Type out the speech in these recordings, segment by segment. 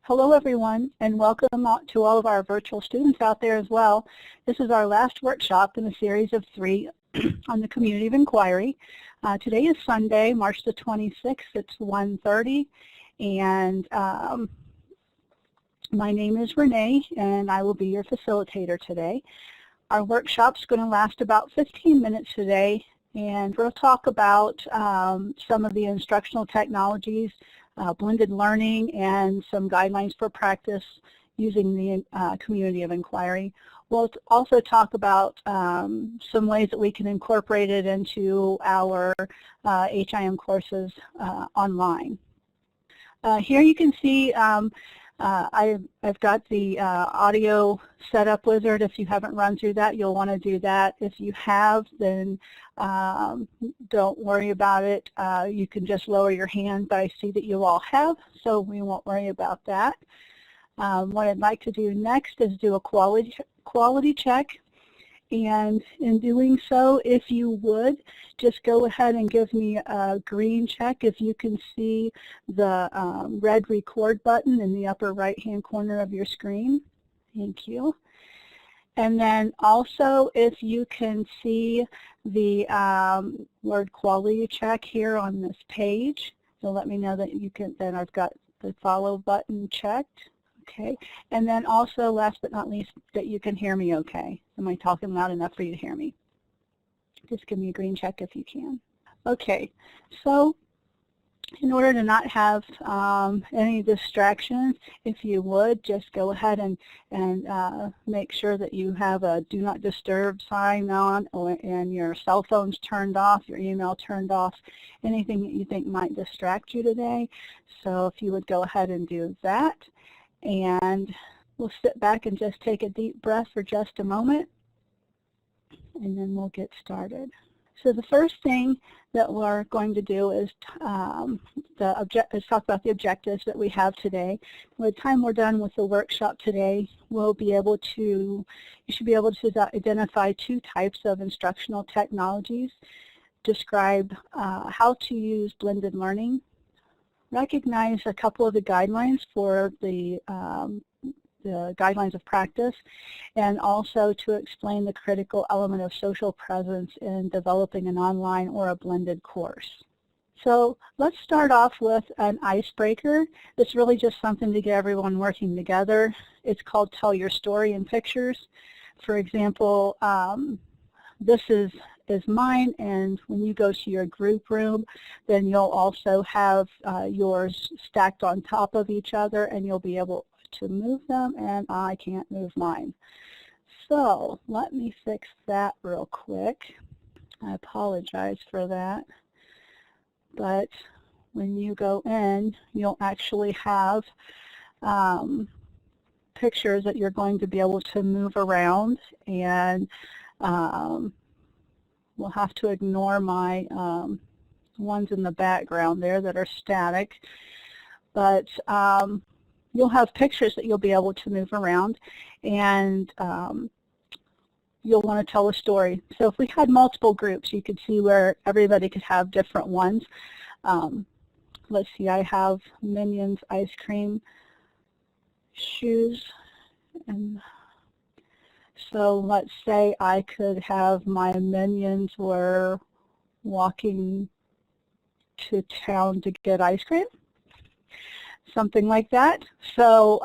Hello everyone, and welcome to all of our virtual students out there as well. This is our last workshop in a series of 3 on the community of inquiry. Today is Sunday, March the 26th. It's 1:30, and my name is Renee, and I will be your facilitator today. Our workshop's going to last about 15 minutes today, and we'll talk about some of the instructional technologies, blended learning, and some guidelines for practice using the community of inquiry. We'll also talk about some ways that we can incorporate it into our HIM courses online. Here you can see I've got the audio setup wizard. If you haven't run through that, you'll want to do that. If you have, then don't worry about it. You can just lower your hand, but I see that you all have, so we won't worry about that. What I'd like to do next is do a quality check. And in doing so, if you would, just go ahead and give me a green check if you can see the red record button in the upper right-hand corner of your screen. Thank you. And then also, if you can see the word quality check here on this page, so let me know that you can, then I've got the follow button checked. Okay, and then also, last but not least, that you can hear me okay. Am I talking loud enough for you to hear me? Just give me a green check if you can. Okay, so in order to not have any distractions, if you would, just go ahead and make sure that you have a do not disturb sign on, and your cell phone's turned off, your email turned off, anything that you think might distract you today. So if you would go ahead and do that. And we'll sit back and just take a deep breath for just a moment, and then we'll get started. So the first thing that we're going to do is talk about the objectives that we have today. By the time we're done with the workshop today, you should be able to identify 2 types of instructional technologies, describe how to use blended learning, recognize a couple of the guidelines for the guidelines of practice, and also to explain the critical element of social presence in developing an online or a blended course. So let's start off with an icebreaker. It's really just something to get everyone working together. It's called Tell Your Story in Pictures. For example, this is mine, and when you go to your group room, then you'll also have yours stacked on top of each other, and you'll be able to move them, and I can't move mine. So let me fix that real quick. I apologize for that. But when you go in, you'll actually have pictures that you're going to be able to move around, and we'll have to ignore my ones in the background there that are static. But you'll have pictures that you'll be able to move around, and you'll want to tell a story. So if we had multiple groups, you could see where everybody could have different ones. Let's see, I have Minions ice cream shoes, and so let's say I could have my minions were walking to town to get ice cream, something like that. So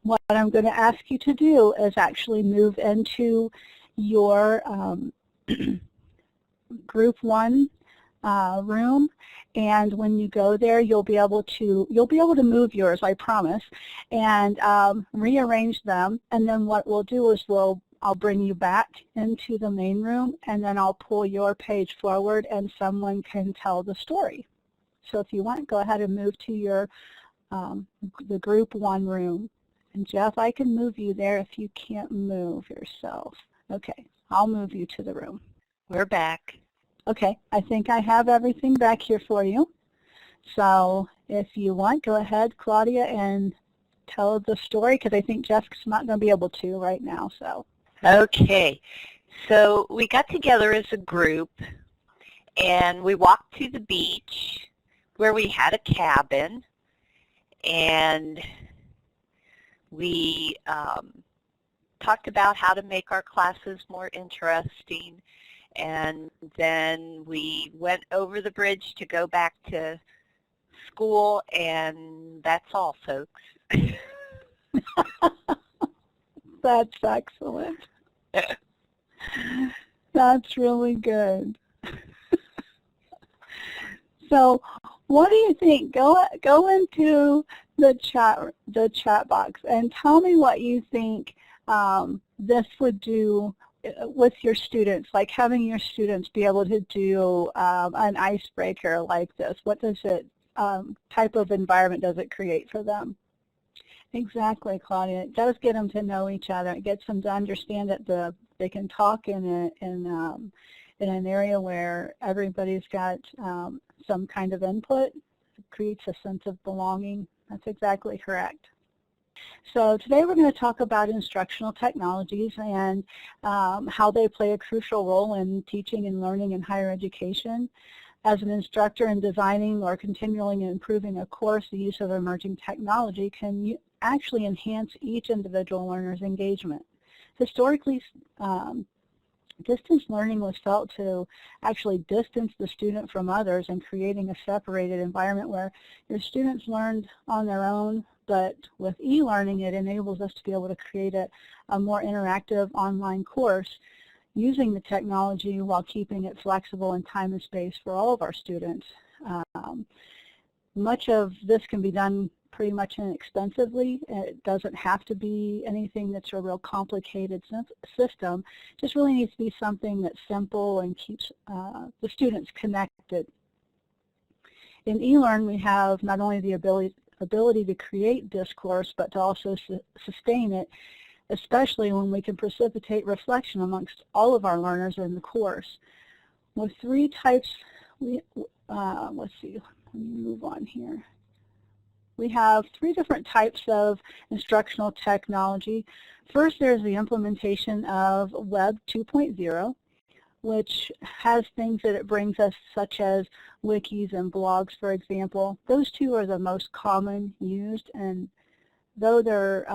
what I'm going to ask you to do is actually move into your group 1 room, and when you go there, you'll be able to move yours, I promise, and rearrange them. And then what we'll do is I'll bring you back into the main room, and then I'll pull your page forward, and someone can tell the story. So if you want, go ahead and move to your the group 1 room. And Jeff, I can move you there if you can't move yourself. Okay, I'll move you to the room. We're back. Okay, I think I have everything back here for you. So if you want, go ahead, Claudia, and tell the story, because I think Jeff's not going to be able to right now. So. Okay, so we got together as a group, and we walked to the beach where we had a cabin, and We talked about how to make our classes more interesting, and then we went over the bridge to go back to school, and that's all, folks. That's excellent. That's really good. So what do you think? Go into the chat box and tell me what you think this would do with your students, like having your students be able to do an icebreaker like this. What does it, type of environment does it create for them? Exactly, Claudia. It does get them to know each other. It gets them to understand that they can talk in an area where everybody's got some kind of input. It creates a sense of belonging. That's exactly correct. So today we're going to talk about instructional technologies and how they play a crucial role in teaching and learning in higher education. As an instructor in designing or continually improving a course, the use of emerging technology can actually enhance each individual learner's engagement. Historically, distance learning was felt to actually distance the student from others and creating a separated environment where your students learned on their own, but with e-learning it enables us to be able to create a more interactive online course using the technology while keeping it flexible in time and space for all of our students. Much of this can be done pretty much inexpensively. It doesn't have to be anything that's a real complicated system. It just really needs to be something that's simple and keeps the students connected. In eLearn, we have not only the ability to create discourse, but to also sustain it, especially when we can precipitate reflection amongst all of our learners in the course. With three types, let's see, let me move on here. We have three different types of instructional technology. First, there's the implementation of Web 2.0, which has things that it brings us, such as wikis and blogs, for example. Those two are the most common used, and though they're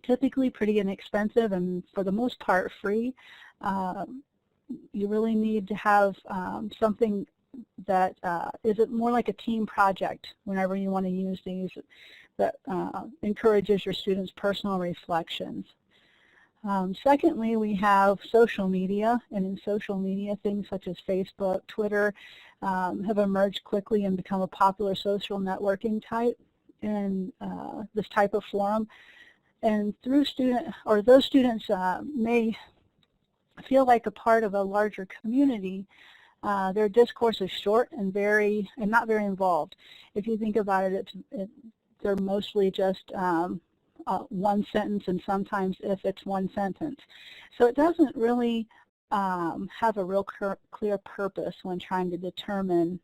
typically pretty inexpensive and for the most part free, you really need to have something that is more like a team project whenever you want to use these, that encourages your students' personal reflections. Secondly, we have social media, and in social media, things such as Facebook, Twitter have emerged quickly and become a popular social networking type in this type of forum. And through those students may feel like a part of a larger community. Their discourse is short and not very involved. If you think about it, they're mostly just one sentence, and sometimes if it's one sentence. So it doesn't really have a real clear purpose when trying to determine,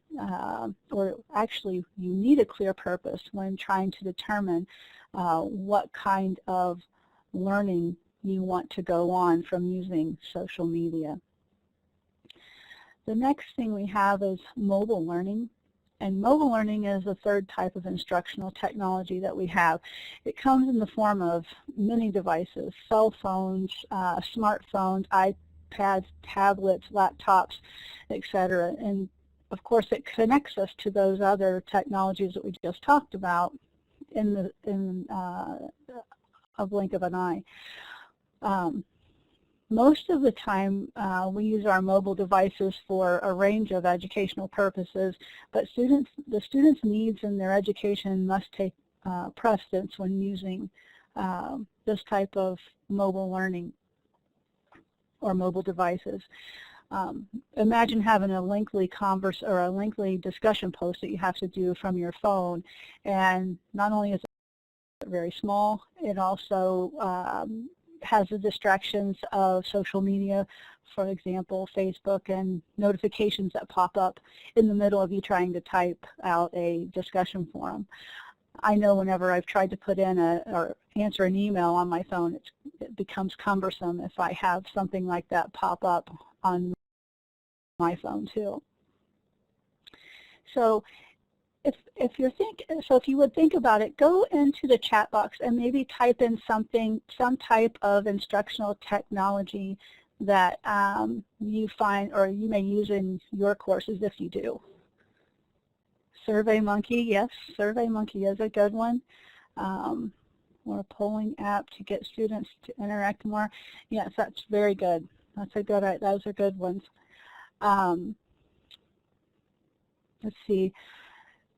or actually you need a clear purpose when trying to determine what kind of learning you want to go on from using social media. The next thing we have is mobile learning. And mobile learning is the third type of instructional technology that we have. It comes in the form of many devices: cell phones, smartphones, iPads, tablets, laptops, etc. And of course it connects us to those other technologies that we just talked about in a blink of an eye. Most of the time we use our mobile devices for a range of educational purposes, but the students' needs in their education must take precedence when using this type of mobile learning or mobile devices. Imagine having a lengthy a lengthy discussion post that you have to do from your phone, and not only is it very small, it also has the distractions of social media, for example, Facebook, and notifications that pop up in the middle of you trying to type out a discussion forum. I know whenever I've tried to put in or answer an email on my phone, it becomes cumbersome if I have something like that pop up on my phone too. So if you would think about it, go into the chat box and maybe type in some type of instructional technology that you find or you may use in your courses if you do. SurveyMonkey, yes, SurveyMonkey is a good one. Or a polling app to get students to interact more. Yes, that's very good. Those are good ones. Let's see.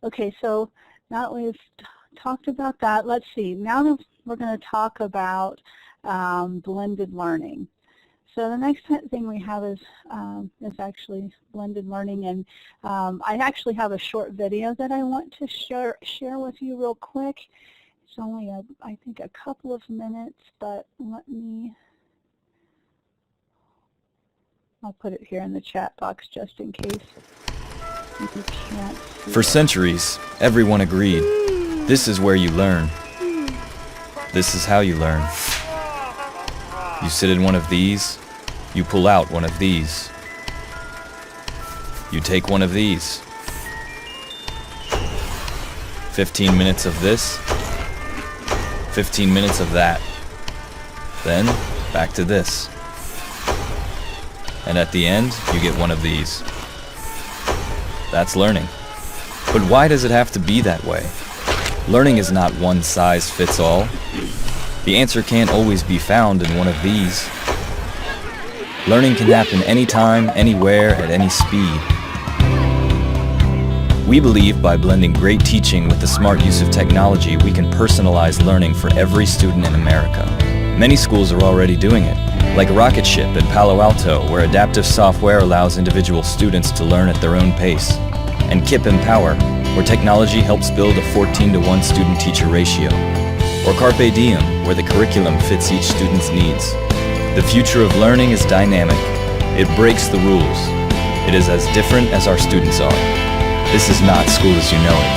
Okay, so now that we've talked about that, let's see. Now we're going to talk about blended learning. So the next thing we have is actually blended learning, and I actually have a short video that I want to share with you real quick. It's only, I think, a couple of minutes, but I'll put it here in the chat box just in case you can't see. For centuries, everyone agreed, this is where you learn. This is how you learn. You sit in one of these, you pull out one of these. You take one of these. 15 minutes of this, 15 minutes of that. Then, back to this. And at the end, you get one of these. That's learning. But why does it have to be that way? Learning is not one size fits all. The answer can't always be found in one of these. Learning can happen anytime, anywhere, at any speed. We believe by blending great teaching with the smart use of technology, we can personalize learning for every student in America. Many schools are already doing it, like Rocket Ship in Palo Alto, where adaptive software allows individual students to learn at their own pace, and KIP Empower, where technology helps build a 14-to-1 student-teacher ratio, or Carpe Diem, where the curriculum fits each student's needs. The future of learning is dynamic. It breaks the rules. It is as different as our students are. This is not school as you know it.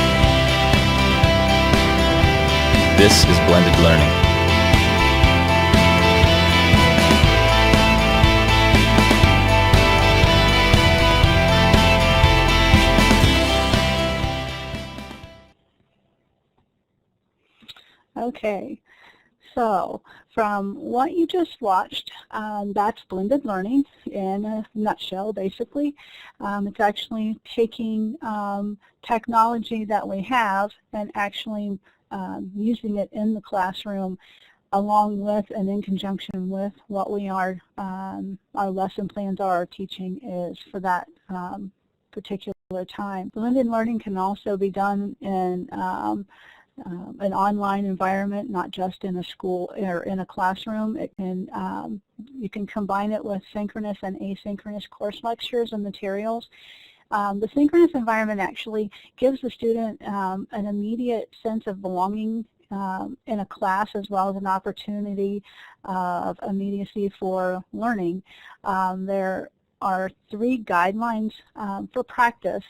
This is blended learning. Okay, so from what you just watched, that's blended learning in a nutshell, basically. It's actually taking technology that we have and actually using it in the classroom along with and in conjunction with what we are, our lesson plans are, our teaching is for that particular time. Blended learning can also be done in an online environment, not just in a school or in a classroom. It can, you can combine it with synchronous and asynchronous course lectures and materials. The synchronous environment actually gives the student an immediate sense of belonging in a class, as well as an opportunity of immediacy for learning. There are three guidelines for practice.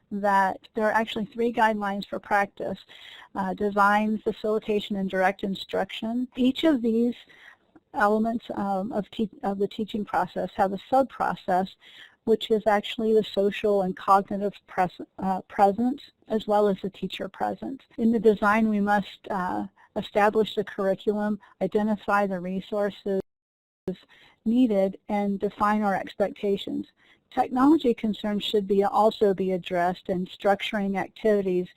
There are actually three guidelines for practice: design, facilitation, and direct instruction. Each of these elements of the teaching process have a sub-process, which is actually the social and cognitive presence, as well as the teacher presence. In the design, we must establish the curriculum, identify the resources needed, and define our expectations. Technology concerns should also be addressed, and structuring activities,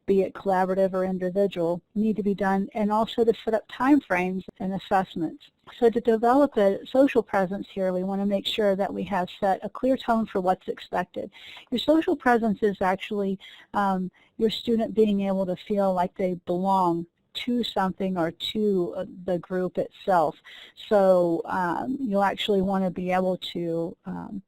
be it collaborative or individual, need to be done, and also to set up time frames and assessments. So to develop a social presence here, we want to make sure that we have set a clear tone for what's expected. Your social presence is actually your student being able to feel like they belong to something or to the group itself. So you'll actually want to be able to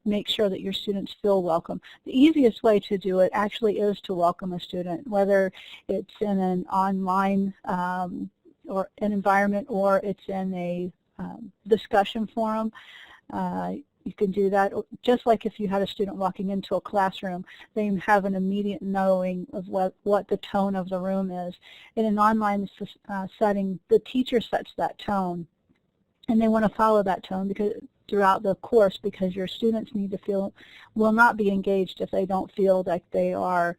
make sure that your students feel welcome. The easiest way to do it actually is to welcome a student, whether it's in an online or an environment or it's in a discussion forum. You can do that just like if you had a student walking into a classroom. They have an immediate knowing of what the tone of the room is. In an online setting, the teacher sets that tone, and they want to follow that tone because throughout the course, because your students need to will not be engaged if they don't feel like they are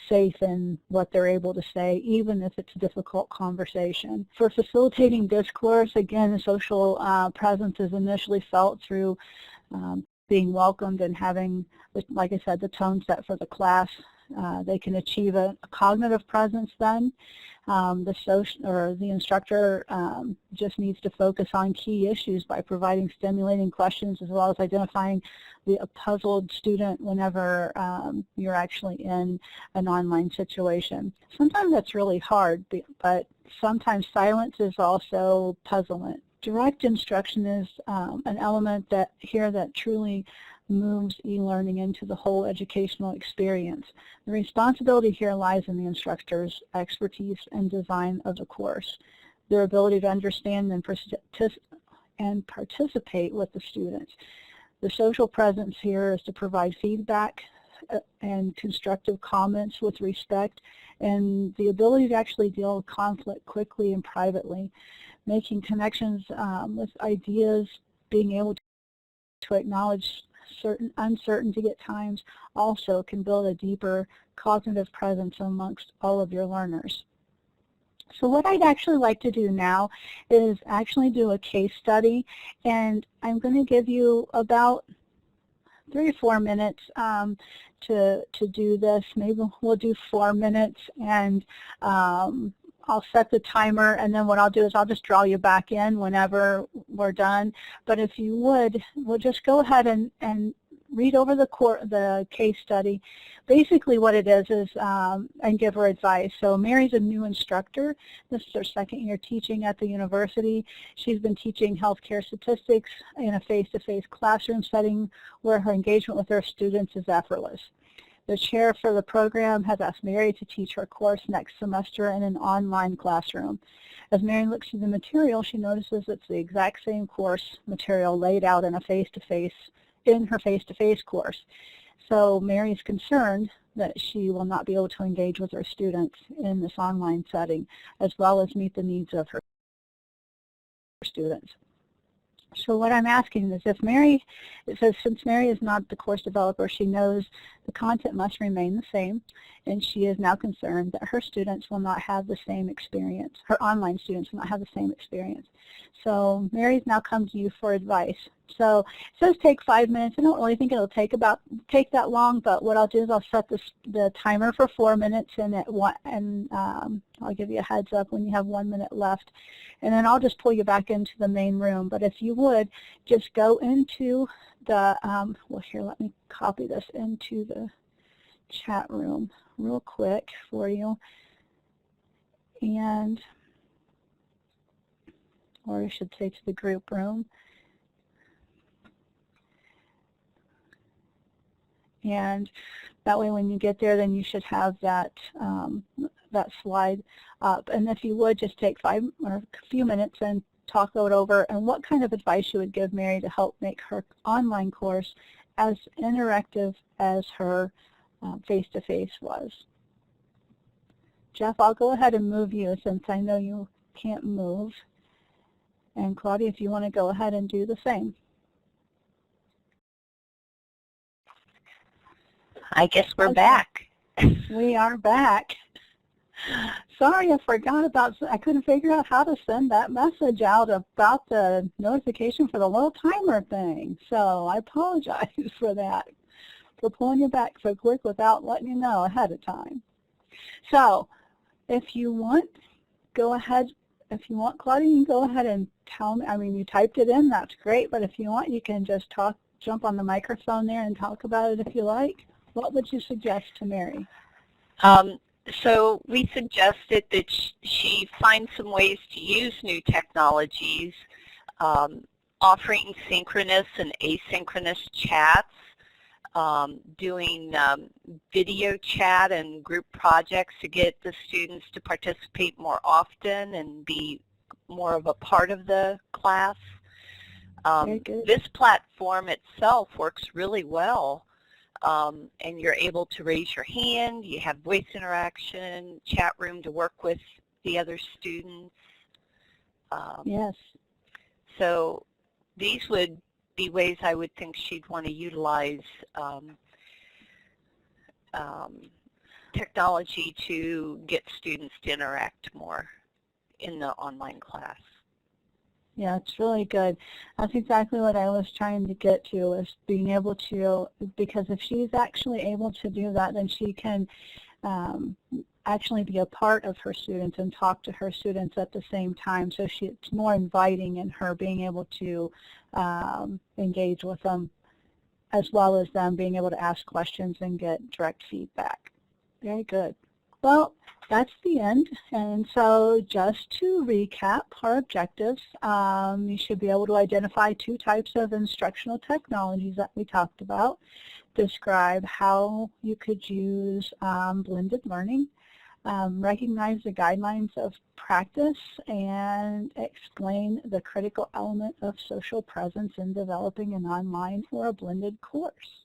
safe in what they're able to say, even if it's a difficult conversation. For facilitating discourse, again, the social presence is initially felt through being welcomed and having, like I said, the tone set for the class. They can achieve a cognitive presence then. The instructor just needs to focus on key issues by providing stimulating questions, as well as identifying a puzzled student whenever you're actually in an online situation. Sometimes that's really hard, but sometimes silence is also puzzlement. Direct instruction is an element that truly moves e-learning into the whole educational experience. The responsibility here lies in the instructor's expertise and design of the course, their ability to understand and participate with the students. The social presence here is to provide feedback and constructive comments with respect, and the ability to actually deal with conflict quickly and privately, making connections with ideas, being able to acknowledge certain uncertainty at times also can build a deeper cognitive presence amongst all of your learners. So what I'd actually like to do now is actually do a case study, and I'm going to give you about 3 or 4 minutes to do this. Maybe we'll do 4 minutes, and I'll set the timer, and then what I'll do is I'll just draw you back in whenever we're done. But if you would, we'll just go ahead and read over the case study. Basically what it is and give her advice. So Mary's a new instructor. This is her 2nd year teaching at the university. She's been teaching healthcare statistics in a face-to-face classroom setting where her engagement with her students is effortless. The chair for the program has asked Mary to teach her course next semester in an online classroom. As Mary looks through the material, she notices it's the exact same course material laid out in her face-to-face course. So Mary's concerned that she will not be able to engage with her students in this online setting, as well as meet the needs of her students. So what I'm asking is since Mary is not the course developer, she knows the content must remain the same, and she is now concerned that her students will not have the same experience, her online students will not have the same experience. So Mary's now come to you for advice. So it says take 5 minutes. I don't really think it'll take that long, but what I'll do is I'll set the timer for 4 minutes, and I'll give you a heads up when you have 1 minute left, and then I'll just pull you back into the main room. But if you would, just go into the, well here, let me copy this into the chat room real quick for you, or I should say to the group room. And that way when you get there, then you should have that slide up. And if you would, just take a few minutes and talk it over, and what kind of advice you would give Mary to help make her online course as interactive as her face-to-face was. Jeff, I'll go ahead and move you since I know you can't move. And Claudia, if you want to go ahead and do the same. I guess we're back. We are back. Sorry, I forgot I couldn't figure out how to send that message out about the notification for the little timer thing. So I apologize for that, for pulling you back so quick without letting you know ahead of time. So if you want, go ahead. If you want, Claudia, you can go ahead and tell me. I mean, you typed it in, that's great, but if you want, you can just jump on the microphone there and talk about it if you like. What would you suggest to Mary? So we suggested that she find some ways to use new technologies, offering synchronous and asynchronous chats, doing video chat and group projects to get the students to participate more often and be more of a part of the class. This platform itself works really well. And you're able to raise your hand, you have voice interaction, chat room to work with the other students. Yes. So these would be ways I would think she'd want to utilize technology to get students to interact more in the online class. Yeah, it's really good. That's exactly what I was trying to get to, is being able to, because if she's actually able to do that, then she can actually be a part of her students and talk to her students at the same time. So it's more inviting in her being able to engage with them, as well as them being able to ask questions and get direct feedback. Very good. Well, that's the end. And so just to recap our objectives, you should be able to identify 2 types of instructional technologies that we talked about, describe how you could use blended learning, recognize the guidelines of practice, and explain the critical element of social presence in developing an online or a blended course.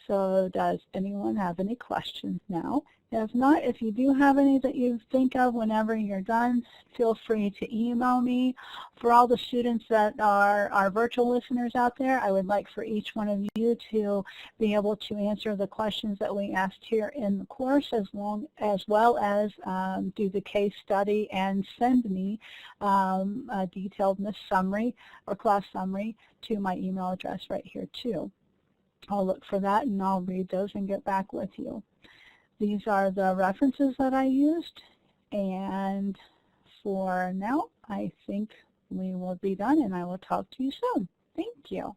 So does anyone have any questions now? If not, if you do have any that you think of whenever you're done, feel free to email me. For all the students that are our virtual listeners out there, I would like for each one of you to be able to answer the questions that we asked here in the course, as well as do the case study and send me a detailed summary or class summary to my email address right here too. I'll look for that and I'll read those and get back with you. These are the references that I used, and for now I think we will be done, and I will talk to you soon. Thank you.